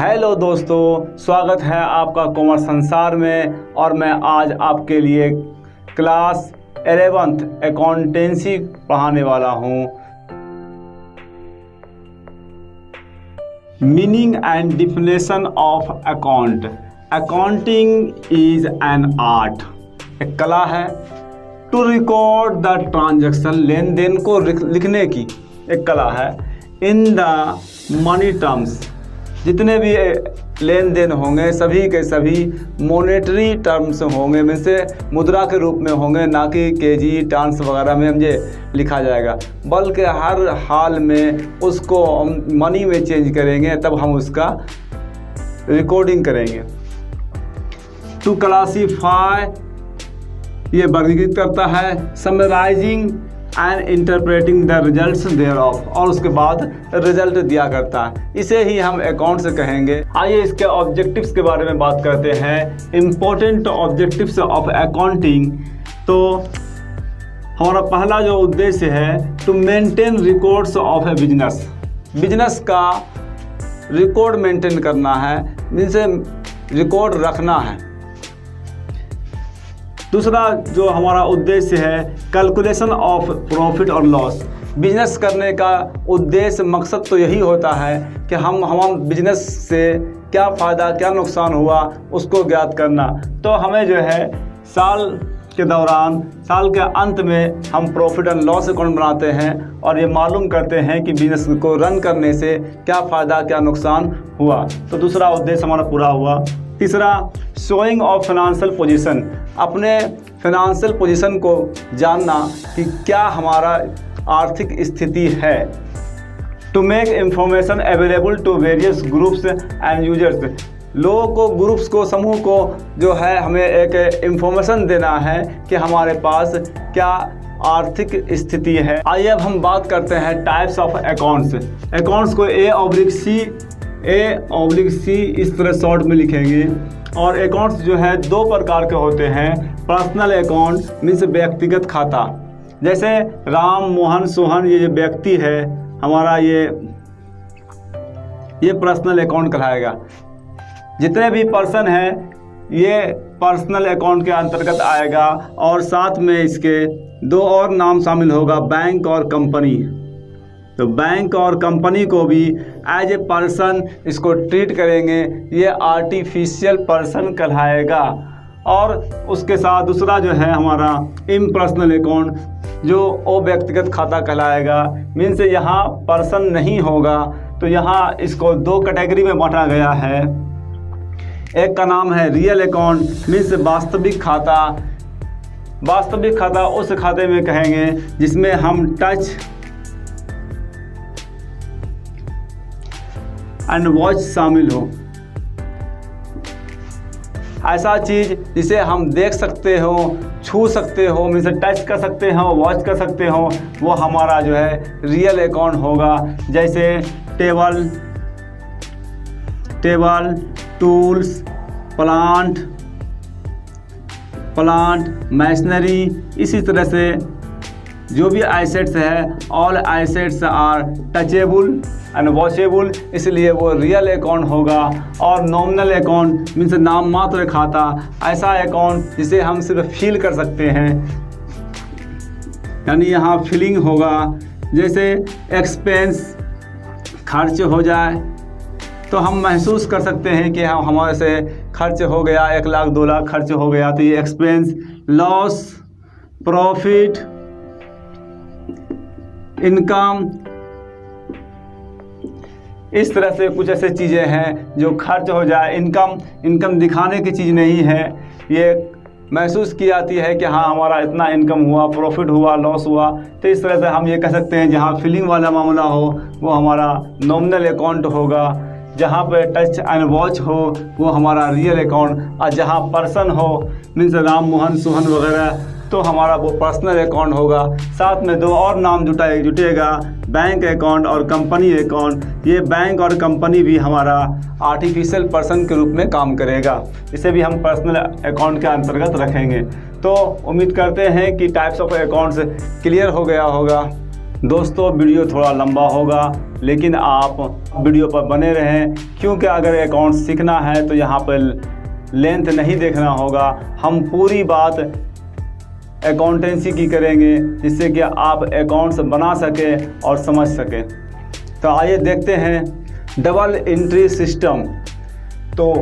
Hello दोस्तों, स्वागत है आपका कॉमर्स संसार में। और मैं आज आपके लिए क्लास 11th अकाउंटेंसी पढ़ाने वाला हूँ। Meaning and definition of account. Accounting is an art, एक कला है। टू रिकॉर्ड द ट्रांजैक्शन, लेन देन को लिखने की एक कला है। इन द मनी टर्म्स, जितने भी लेन देन होंगे सभी के सभी मॉनेटरी टर्म्स होंगे, में से मुद्रा के रूप में होंगे, ना कि केजी टांस वगैरह में मुझे लिखा जाएगा, बल्कि हर हाल में उसको हम मनी में चेंज करेंगे, तब हम उसका रिकॉर्डिंग करेंगे। टू क्लासीफाई, ये वर्गीकृत करता है। Summarising and interpreting the results thereof, और उसके बाद रिजल्ट दिया करता है। इसे ही हम अकाउंट्स कहेंगे। आइए इसके ऑब्जेक्टिव्स के बारे में बात करते हैं। Important objectives of accounting. तो हमारा पहला जो उद्देश्य है, to maintain records of a business. Business का रिकॉर्ड मेंटेन करना है, जिनसे रिकॉर्ड रखना है। दूसरा जो हमारा उद्देश्य है, कैलकुलेशन ऑफ प्रॉफिट और लॉस। बिजनेस करने का उद्देश्य, मकसद तो यही होता है कि हम बिजनेस से क्या फ़ायदा क्या नुकसान हुआ उसको ज्ञात करना। तो हमें जो है साल के दौरान, साल के अंत में हम प्रॉफिट एंड लॉस अकाउंट बनाते हैं और ये मालूम करते हैं कि बिजनेस को रन करने से क्या फ़ायदा क्या नुकसान हुआ। तो दूसरा उद्देश्य हमारा पूरा हुआ। तीसरा, शोइंग ऑफ फाइनेंशियल पोजीशन। अपने फाइनेंशियल पोजीशन को जानना कि क्या हमारा आर्थिक स्थिति है। To make information available to various groups and users. लोगों को, ग्रुप्स को, समूह को जो है हमें एक इंफॉर्मेशन देना है कि हमारे पास क्या आर्थिक स्थिति है। आइए अब हम बात करते हैं टाइप्स ऑफ अकाउंट्स। अकाउंट्स को A/C इस तरह शॉर्ट में लिखेंगे। और अकाउंट्स जो है दो प्रकार के होते हैं। पर्सनल अकाउंट मीन्स व्यक्तिगत खाता, जैसे राम, मोहन, सोहन, ये जो व्यक्ति है हमारा, ये पर्सनल अकाउंट कहलाएगा। जितने भी पर्सन हैं ये पर्सनल अकाउंट के अंतर्गत आएगा। और साथ में इसके दो और नाम शामिल होगा, बैंक और कंपनी। तो बैंक और कंपनी को भी एज ए पर्सन इसको ट्रीट करेंगे, ये आर्टिफिशियल पर्सन कहलाएगा। और उसके साथ दूसरा जो है हमारा इम्पर्सनल अकाउंट, जो वो व्यक्तिगत खाता कहलाएगा। मीन्स यहाँ पर्सन नहीं होगा, तो यहाँ इसको दो कैटेगरी में बांटा गया है। एक का नाम है रियल अकाउंट, मीन्स वास्तविक खाता। वास्तविक खाता उस खाते में कहेंगे जिसमें हम टच एंड वॉच शामिल हो। ऐसा चीज़ जिसे हम देख सकते हो, छू सकते हो, मीन्स टच कर सकते हो, वॉच कर सकते हो, वो हमारा जो है रियल अकाउंट होगा। जैसे टेबल, टूल्स, प्लांट, मशीनरी, इसी तरह से जो भी एसेट्स है, all assets are touchable and watchable, इसलिए वो रियल अकाउंट होगा। और नॉमिनल अकाउंट मीन्स नाम मात्र खाता, ऐसा अकाउंट जिसे हम सिर्फ फील कर सकते हैं, यानी यहाँ फीलिंग होगा। जैसे एक्सपेंस, खर्च हो जाए तो हम महसूस कर सकते हैं कि हमारे से खर्च हो गया, 1 लाख 2 लाख खर्च हो गया, तो ये एक्सपेंस। लॉस, प्रॉफिट, इनकम, इस तरह से कुछ ऐसे चीज़ें हैं जो खर्च हो जाए। इनकम दिखाने की चीज़ नहीं है, ये महसूस की जाती है कि हाँ हमारा इतना इनकम हुआ, प्रॉफिट हुआ, लॉस हुआ। तो इस तरह से हम ये कह सकते हैं जहाँ फीलिंग वाला मामला हो वो हमारा नॉमिनल अकाउंट होगा। जहाँ पे टच एंड वॉच हो वो हमारा रियल अकाउंट। और जहाँ पर्सन हो मीन्स राम, मोहन, सोहन वगैरह, तो हमारा वो पर्सनल अकाउंट होगा। साथ में दो और नाम जुटेगा, बैंक अकाउंट और कंपनी अकाउंट। ये बैंक और कंपनी भी हमारा आर्टिफिशियल पर्सन के रूप में काम करेगा, इसे भी हम पर्सनल अकाउंट के अंतर्गत रखेंगे। तो उम्मीद करते हैं कि टाइप्स ऑफ अकाउंट्स क्लियर हो गया होगा। दोस्तों वीडियो थोड़ा लंबा होगा, लेकिन आप वीडियो पर बने रहें, क्योंकि अगर अकाउंट सीखना है तो यहाँ पर लेंथ नहीं देखना होगा। हम पूरी बात अकाउंटेंसी की करेंगे जिससे कि आप अकाउंट्स बना सकें और समझ सकें। तो आइए देखते हैं डबल एंट्री सिस्टम। तो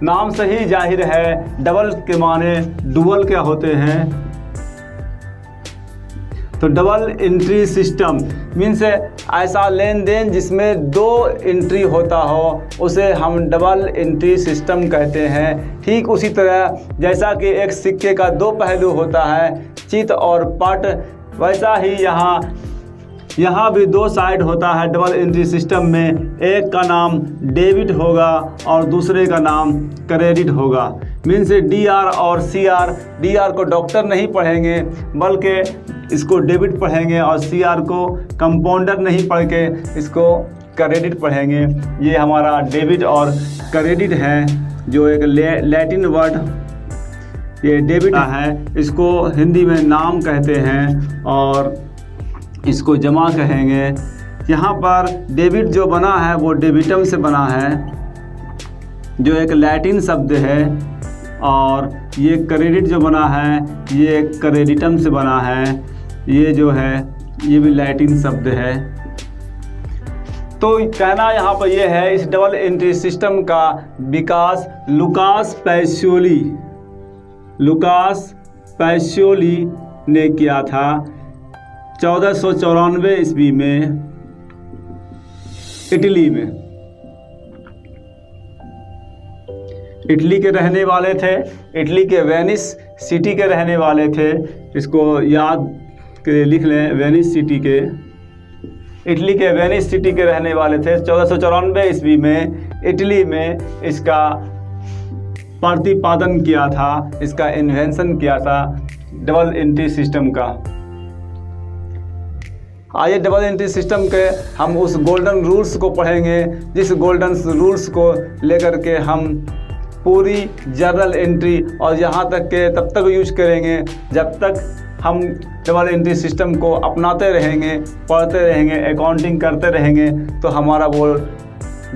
नाम से ही जाहिर है डबल के माने डुअल क्या होते हैं। तो डबल एंट्री सिस्टम मीन्स ऐसा लेन देन जिसमें 2 एंट्री होता हो उसे हम डबल एंट्री सिस्टम कहते हैं। ठीक उसी तरह जैसा कि एक सिक्के का 2 पहलू होता है, चित और पट, वैसा ही यहाँ भी 2 साइड होता है डबल एंट्री सिस्टम में। एक का नाम डेबिट होगा और दूसरे का नाम क्रेडिट होगा। मीन्स DR और CR, DR को डॉक्टर नहीं पढ़ेंगे बल्कि इसको डेबिट पढ़ेंगे और CR को कंपाउंडर नहीं पढ़ के इसको क्रेडिट पढ़ेंगे। ये हमारा डेबिट और क्रेडिट है, जो एक लैटिन वर्ड ये डेबिट है, इसको हिंदी में नाम कहते हैं और इसको जमा कहेंगे। यहाँ पर डेबिट जो बना है वो डेबिटम से बना है, जो एक लैटिन शब्द है, और ये क्रेडिट जो बना है ये क्रेडिटम से बना है। ये जो है ये भी लैटिन शब्द है। तो कहना यहाँ पर यह है, इस डबल एंट्री सिस्टम का विकास लुकास पैसियोली ने किया था 1494 ईस्वी में इटली में। इटली के रहने वाले थे, इटली के वेनिस सिटी के रहने वाले थे। इसको याद के लिख लें, वेनिस सिटी के, इटली के वेनिस सिटी के रहने वाले थे। 1494 ईस्वी में इटली में इसका प्रतिपादन किया था, इसका इन्वेंशन किया था डबल एंट्री सिस्टम का। आइए डबल एंट्री सिस्टम के हम उस गोल्डन रूल्स को पढ़ेंगे, जिस गोल्डन रूल्स को लेकर के हम पूरी जर्नल एंट्री और यहाँ तक के तब तक यूज करेंगे जब तक हम डबल एंट्री सिस्टम को अपनाते रहेंगे, पढ़ते रहेंगे, अकाउंटिंग करते रहेंगे, तो हमारा वो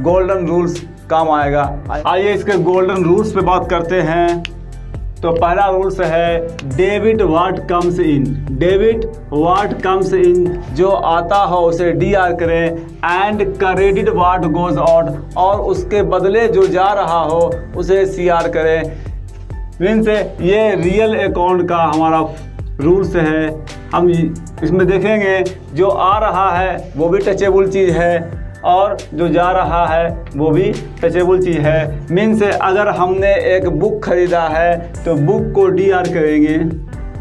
गोल्डन रूल्स काम आएगा। आइए इसके गोल्डन रूल्स पे बात करते हैं। तो पहला रूल्स है debit what comes in. Debit what comes in, जो आता हो उसे DR करें, and credit what goes out, और उसके बदले जो जा रहा हो उसे CR करें। मीन्स ये रियल अकाउंट का हमारा रूल्स है। हम इसमें देखेंगे जो आ रहा है वो भी टचेबल चीज़ है और जो जा रहा है वो भी टचेबल चीज़ है। मीन्स अगर हमने एक बुक खरीदा है तो बुक को DR करेंगे,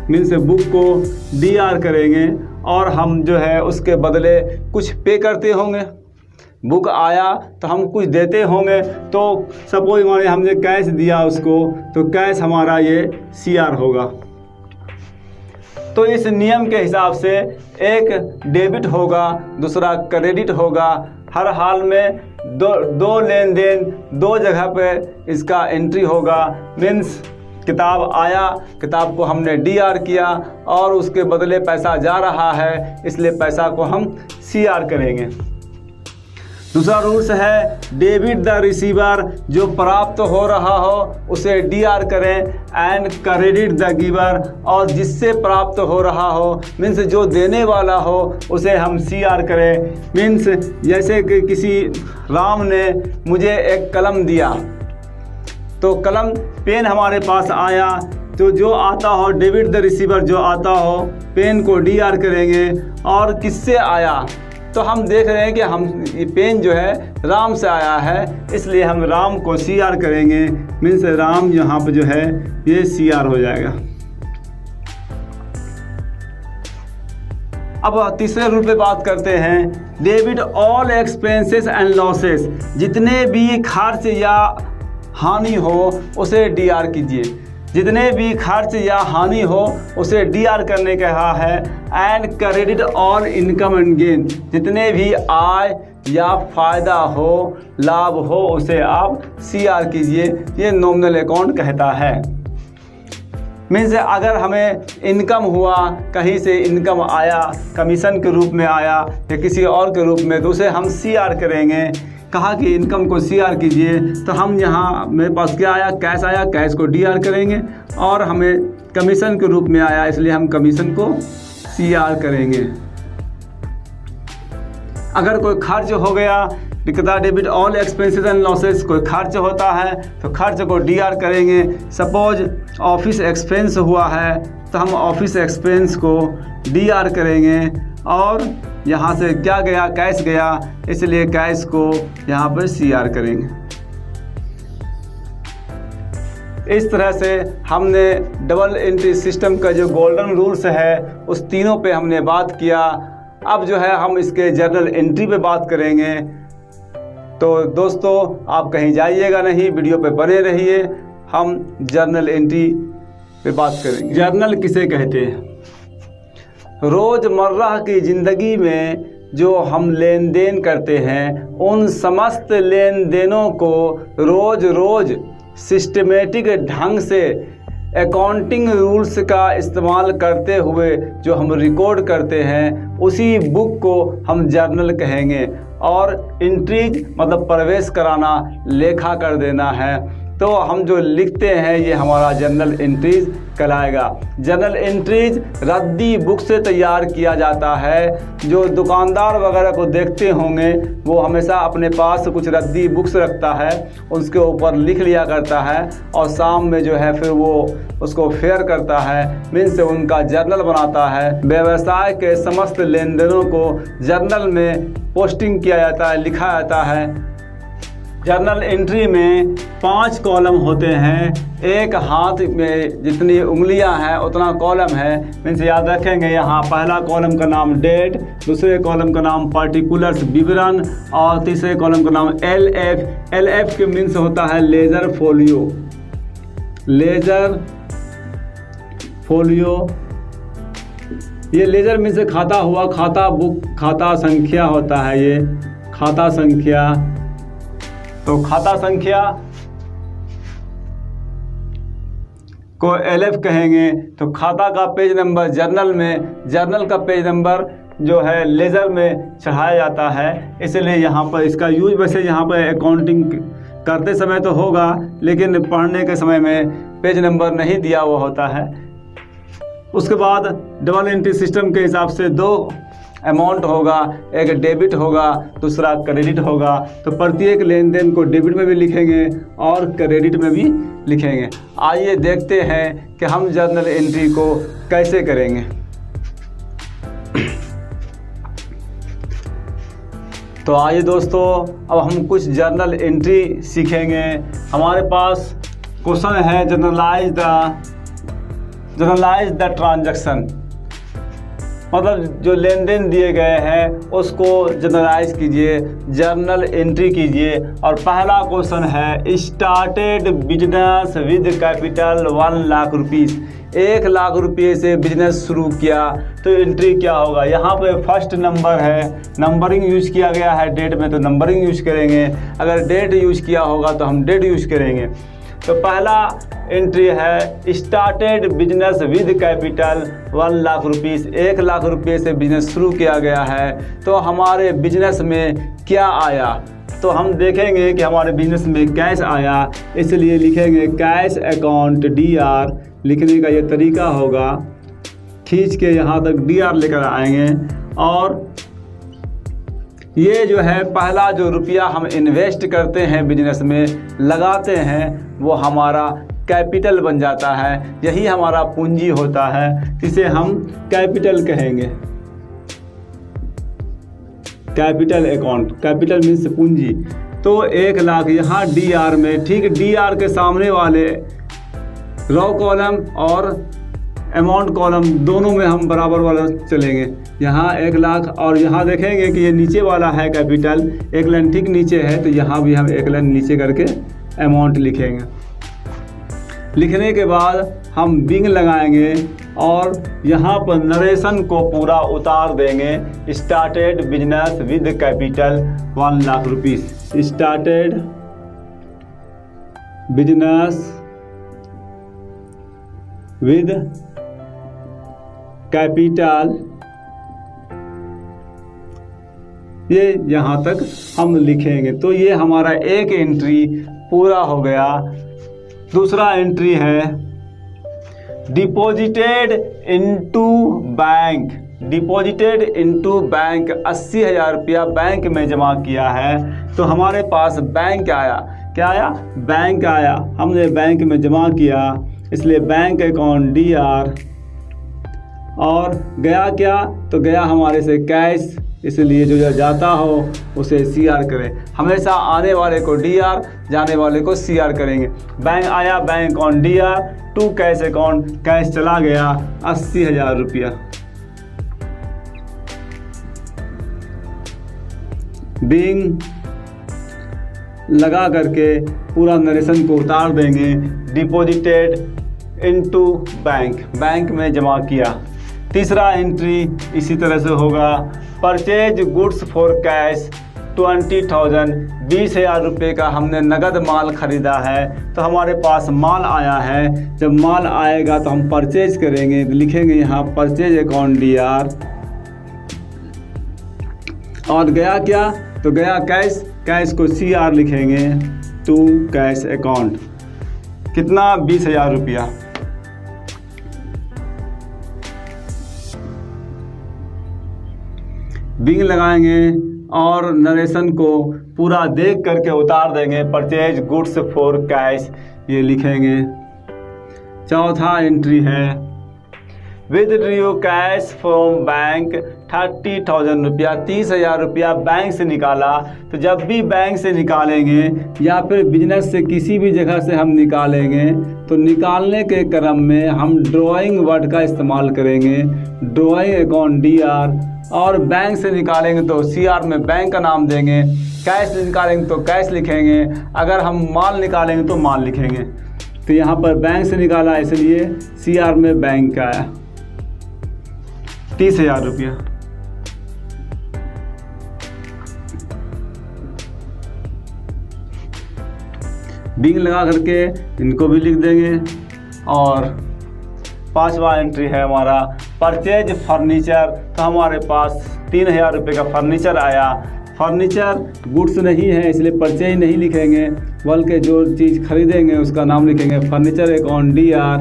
मीन्स बुक को DR करेंगे और हम जो है उसके बदले कुछ पे करते होंगे। बुक आया तो हम कुछ देते होंगे, तो सपोज माने हमने कैश दिया उसको, तो कैश हमारा ये CR होगा। तो इस नियम के हिसाब से एक डेबिट होगा, दूसरा क्रेडिट होगा। हर हाल में दो लेन देन 2 जगह पे इसका एंट्री होगा। मीन्स किताब आया, किताब को हमने DR किया और उसके बदले पैसा जा रहा है, इसलिए पैसा को हम CR करेंगे। दूसरा रूल्स है डेबिट द रिसीवर, जो प्राप्त हो रहा हो उसे DR करें, एंड क्रेडिट द गिवर, और जिससे प्राप्त हो रहा हो मीन्स जो देने वाला हो उसे हम CR करें। मीन्स जैसे कि किसी राम ने मुझे एक कलम दिया, तो कलम पेन हमारे पास आया, तो जो आता हो डेबिट द रिसीवर, जो आता हो पेन को DR करेंगे। और किससे आया, तो हम देख रहे हैं कि हम ये पेन जो है राम से आया है, इसलिए हम राम को CR करेंगे। मीन्स राम यहाँ पे जो है ये CR हो जाएगा। अब तीसरे रूल पे बात करते हैं। Debit all expenses and losses, जितने भी खर्च या हानि हो उसे DR कीजिए। जितने भी खर्च या हानि हो उसे DR करने कहा है। And credit all income and gain, जितने भी आय या फायदा हो, लाभ हो, उसे आप CR कीजिए। ये नॉमिनल अकाउंट कहता है। मीन्स अगर हमें इनकम हुआ, कहीं से इनकम आया, कमीशन के रूप में आया या किसी और के रूप में, तो उसे हम CR करेंगे। कहा कि इनकम को CR कीजिए, तो हम यहाँ मेरे पास क्या आया, कैश आया, कैश को DR करेंगे, और हमें कमीशन के रूप में आया इसलिए हम कमीशन को CR करेंगे। अगर कोई खर्च हो गया, लिखता debit all expenses and losses, कोई खर्च होता है तो खर्च को DR करेंगे। सपोज ऑफिस एक्सपेंस हुआ है तो हम ऑफिस एक्सपेंस को DR करेंगे, और यहाँ से क्या गया, कैश गया, इसलिए कैश को यहाँ पर CR करेंगे। इस तरह से हमने डबल एंट्री सिस्टम का जो गोल्डन रूल्स है उस तीनों पे हमने बात किया। अब जो है हम इसके जर्नल एंट्री पे बात करेंगे। तो दोस्तों आप कहीं जाइएगा नहीं, वीडियो पे बने रहिए, हम जर्नल एंट्री पे बात करेंगे। जर्नल किसे कहते हैं? रोज़मर्रा की ज़िंदगी में जो हम लेन देन करते हैं उन समस्त लेन देनों को रोज़ सिस्टमेटिक ढंग से अकाउंटिंग रूल्स का इस्तेमाल करते हुए जो हम रिकॉर्ड करते हैं उसी बुक को हम जर्नल कहेंगे। और एंट्रीज मतलब प्रवेश कराना, लेखा कर देना है, तो हम जो लिखते हैं ये हमारा जर्नल एंट्रीज कहलाएगा। जर्नल एंट्रीज रद्दी बुक से तैयार किया जाता है। जो दुकानदार वगैरह को देखते होंगे वो हमेशा अपने पास कुछ रद्दी बुक्स रखता है, उसके ऊपर लिख लिया करता है, और शाम में जो है फिर वो उसको फेयर करता है, मीन्स से उनका जर्नल बनाता है। व्यवसाय के समस्त लेन देनों को जर्नल में पोस्टिंग किया जाता है, लिखा जाता है। जर्नल एंट्री में 5 कॉलम होते हैं। एक हाथ में जितनी उंगलियां हैं उतना कॉलम है, मीन्स याद रखेंगे। यहाँ पहला कॉलम का नाम डेट, दूसरे कॉलम का नाम पार्टिकुलर्स विवरण, और तीसरे कॉलम का नाम LF। LF के मीन्स होता है लेजर फोलियो। लेजर फोलियो, ये लेजर मीन्स से खाता हुआ, खाता बुक, खाता संख्या होता है ये खाता संख्या। तो खाता संख्या को LF कहेंगे। तो खाता का पेज नंबर जर्नल में, जर्नल का पेज नंबर जो है लेजर में चढ़ाया जाता है, इसलिए यहाँ पर इसका यूज वैसे यहाँ पर अकाउंटिंग करते समय तो होगा, लेकिन पढ़ने के समय में पेज नंबर नहीं दिया हुआ होता है। उसके बाद डबल एंट्री सिस्टम के हिसाब से 2 अमाउंट होगा, एक डेबिट होगा, दूसरा क्रेडिट होगा। तो प्रत्येक लेन देन को डेबिट में भी लिखेंगे और क्रेडिट में भी लिखेंगे। आइए देखते हैं कि हम जर्नल एंट्री को कैसे करेंगे। तो आइए दोस्तों, अब हम कुछ जर्नल एंट्री सीखेंगे। हमारे पास क्वेश्चन है जर्नलाइज द ट्रांजैक्शन, मतलब जो लेन देन दिए गए हैं उसको जर्नलाइज कीजिए, जर्नल एंट्री कीजिए। और पहला क्वेश्चन है started business with capital 1 lakh rupees. 1 lakh रुपये से बिजनेस शुरू किया तो एंट्री क्या होगा? यहाँ पे फर्स्ट नंबर है, नंबरिंग यूज किया गया है डेट में, तो नंबरिंग यूज करेंगे। अगर डेट यूज किया होगा तो हम डेट यूज करेंगे। तो पहला एंट्री है started business with capital 1 lakh rupees. 1 lakh रुपये से बिजनेस शुरू किया गया है, तो हमारे बिजनेस में क्या आया? तो हम देखेंगे कि हमारे बिजनेस में कैश आया, इसलिए लिखेंगे कैश अकाउंट DR। लिखने का ये तरीका होगा, खींच के यहाँ तक DR लेकर आएंगे, और ये जो है पहला जो रुपया हम इन्वेस्ट करते हैं बिजनेस में, लगाते हैं, वो हमारा कैपिटल बन जाता है। यही हमारा पूंजी होता है, इसे हम कैपिटल कहेंगे। कैपिटल अकाउंट, कैपिटल मीन्स पूंजी। तो 1 लाख यहाँ DR में, ठीक DR के सामने वाले रो कॉलम और अमाउंट कॉलम दोनों में हम बराबर वाला चलेंगे। यहाँ 1 लाख, और यहाँ देखेंगे कि ये नीचे वाला है कैपिटल, 1 लाइन ठीक नीचे है, तो यहाँ भी हम 1 लाइन नीचे करके अमाउंट लिखेंगे। लिखने के बाद हम बिंग लगाएंगे और यहाँ पर नरेशन को पूरा उतार देंगे। Started business with capital 1 lakh rupees. Started business with capital ये यहाँ तक हम लिखेंगे। तो ये हमारा एक एंट्री पूरा हो गया। दूसरा एंट्री है deposited into bank. Deposited into bank 80,000 रुपया बैंक में जमा किया है। तो हमारे पास बैंक आया, क्या आया? बैंक आया। हमने बैंक में जमा किया, इसलिए बैंक अकाउंट DR। और गया क्या? तो गया हमारे से कैश, इसलिए जो जाता हो उसे CR करें। हमेशा आने वाले को DR, जाने वाले को CR करेंगे। बैंक आया, bank account DR to cash account, cash चला गया 80,000 रुपया। बिंग लगा करके पूरा नरेशन को उतार देंगे। डिपॉजिटेड इनटू बैंक, बैंक में जमा किया। तीसरा एंट्री इसी तरह से होगा, परचेज गुड्स फॉर कैश 20,000, 20,000 रुपये का हमने नगद माल खरीदा है। तो हमारे पास माल आया है, जब माल आएगा तो हम परचेज करेंगे, लिखेंगे यहाँ परचेज अकाउंट DR। और गया क्या? तो गया कैश, कैश को CR लिखेंगे टू कैश अकाउंट। कितना? 20,000 रुपया। बिंग लगाएंगे और नरेशन को पूरा देख करके उतार देंगे। परचेज गुड्स फॉर कैश ये लिखेंगे। चौथा एंट्री है विथड्रॉ कैश फ्रॉम बैंक 30,000 रुपया, 30,000 रुपया बैंक से निकाला। तो जब भी बैंक से निकालेंगे या फिर बिजनेस से किसी भी जगह से हम निकालेंगे तो निकालने के क्रम में हम ड्राइंग वर्ड का इस्तेमाल करेंगे, ड्राइंग अकाउंट DR। और बैंक से निकालेंगे तो CR में बैंक का नाम देंगे। कैश निकालेंगे तो कैश लिखेंगे। अगर हम माल निकालेंगे तो माल लिखेंगे। तो यहाँ पर बैंक से निकाला इसलिए CR में बैंक का आया 30,000 रुपया। बिंग लगा करके इनको भी लिख देंगे। और पांचवा एंट्री है हमारा परचेज फर्नीचर। तो हमारे पास 3,000 रुपये का फर्नीचर आया। फर्नीचर गुड्स नहीं है इसलिए परचेज नहीं लिखेंगे, बल्कि जो चीज़ खरीदेंगे उसका नाम लिखेंगे फर्नीचर अकाउंट DR।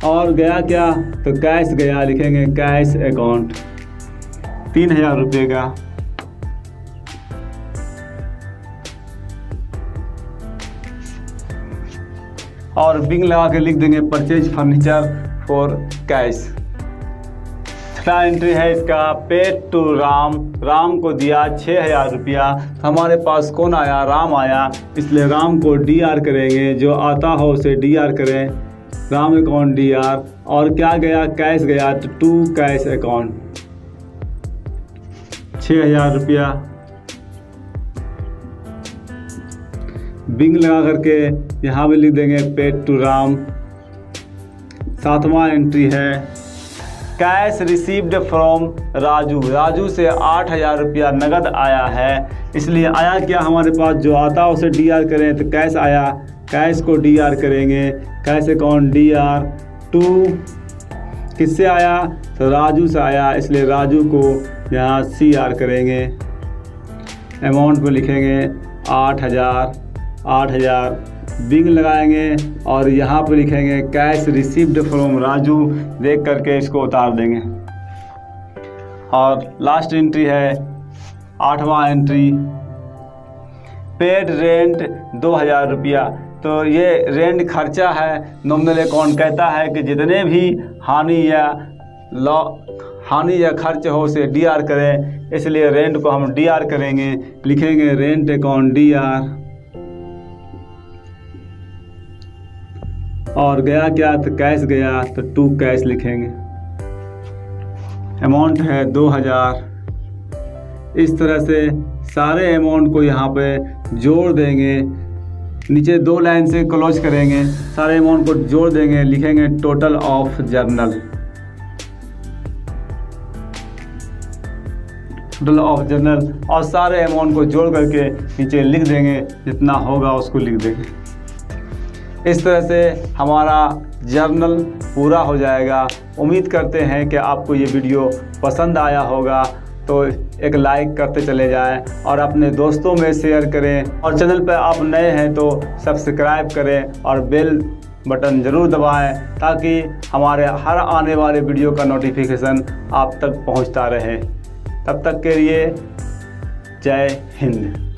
और गया क्या? तो कैश गया, लिखेंगे कैश अकाउंट 3,000 रुपये का। और बिंग लगा के लिख देंगे परचेज फर्नीचर फॉर कैश। छठा एंट्री है इसका पेड टू राम। राम को दिया 6,000 रुपया। हमारे पास कौन आया? राम आया, इसलिए राम को DR करेंगे। जो आता हो उसे DR करें, राम अकाउंट DR। और क्या गया? कैश गया टू कैश अकाउंट 6,000 रुपया। बिंग लगा करके यहाँ भी लिख देंगे पेड टू राम। सातवां एंट्री है cash received from Raju. Raju से 8,000 रुपया नगद आया है, इसलिए आया क्या? हमारे पास जो आता है उसे DR करें। तो कैश आया, कैश को DR करेंगे, कैश अकाउंट DR टू किससे आया? तो राजू से आया, इसलिए राजू को यहाँ CR करेंगे। अमाउंट पे लिखेंगे 8,000। बिंग लगाएंगे और यहाँ पे लिखेंगे कैश रिसीव्ड फ्रॉम राजू, देख करके इसको उतार देंगे। और लास्ट एंट्री है 8वां एंट्री पेड रेंट 2,000 रुपया। तो ये रेंट खर्चा है। नॉमिनल अकाउंट कहता है कि जितने भी हानि या खर्च हो उसे DR करें, इसलिए रेंट को हम DR करेंगे, लिखेंगे रेंट अकाउंट DR। और गया क्या? तो कैश गया, तो टू कैश लिखेंगे। अमाउंट है 2,000। इस तरह से सारे अमाउंट को यहाँ पे जोड़ देंगे। नीचे 2 लाइन से क्लोज करेंगे, सारे अमाउंट को जोड़ देंगे, लिखेंगे total of journal. Total of journal और सारे अमाउंट को जोड़ करके नीचे लिख देंगे, जितना होगा उसको लिख देंगे। इस तरह से हमारा जर्नल पूरा हो जाएगा। उम्मीद करते हैं कि आपको ये वीडियो पसंद आया होगा। तो एक लाइक करते चले जाएं और अपने दोस्तों में शेयर करें, और चैनल पर आप नए हैं तो सब्सक्राइब करें और बेल बटन ज़रूर दबाएं ताकि हमारे हर आने वाले वीडियो का नोटिफिकेशन आप तक पहुंचता रहे। तब तक के लिए जय हिंद।